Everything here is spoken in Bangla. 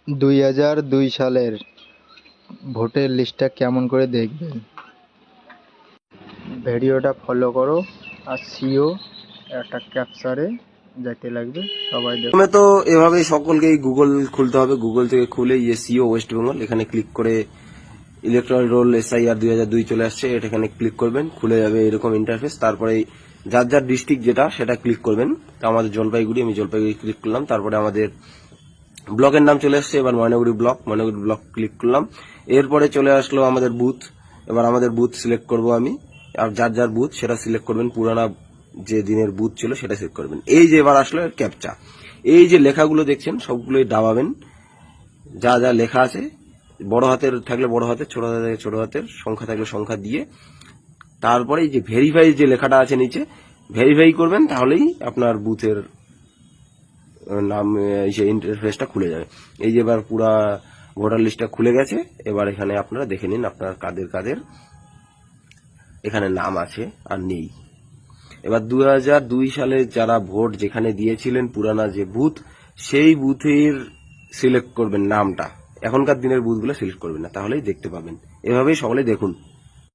2002 সালের ভোটার লিস্টটা কেমন করে দেখবেন? ভিডিওটা ফলো করো আর সিও একটা ক্যাপচারে যেতে লাগবে, সবাই দেখো। প্রথমে তো এভাবে সকলকেই গুগল খুলতে হবে। গুগল থেকে খুলে সিও ওয়েস্ট বেঙ্গল এখানে ক্লিক করে ইলেকট্রাল রোল SIR 2002 চলে আসছে, এখানে ক্লিক করবেন, খুলে যাবে এরকম ইন্টারফেস। তারপরে যার যার ডিস্ট্রিক্ট যেটা সেটা ক্লিক করবেন। তো আমাদের জলপাইগুড়ি, আমি জলপাইগুড়ি ক্লিক করলাম। তারপরে আমাদের ব্লকের নাম চলে আসছে, এবার ময়নাগুড়ি ব্লক ক্লিক করলাম। এরপরে চলে আসলো আমাদের বুথ। এবার আমাদের বুথ সিলেক্ট করব আমি, আর যার যার বুথ সেটা সিলেক্ট করবেন। পুরানা যে দিনের বুথ ছিল সেটা সিলেক্ট করবেন। এই যে এবার আসলো ক্যাপচা, এই যে লেখাগুলো দেখছেন সবগুলোই দাবাবেন। যা যা লেখা আছে বড় হাতের থাকলে বড় হাতের, ছোট হাতের ছোট হাতের, সংখ্যা থাকলে সংখ্যা দিয়ে তারপরে এই যে ভেরিফাই যে লেখাটা আছে নিচে ভেরিফাই করবেন, তাহলেই আপনার বুথের নাম ইন্টারফেসটা খুলে যাবে। এই যে এবার পুরা ভোটার লিস্টটা খুলে গেছে। এবার এখানে আপনারা দেখে নিন আপনার কাদের কাদের এখানে নাম আছে আর নেই। এবার 2002 সালে যারা ভোট যেখানে দিয়েছিলেন পুরানা যে বুথ, সেই বুথের সিলেক্ট করবেন নামটা। এখনকার দিনের বুথগুলো সিলেক্ট করবেন না, তাহলেই দেখতে পাবেন। এভাবেই সকলে দেখুন।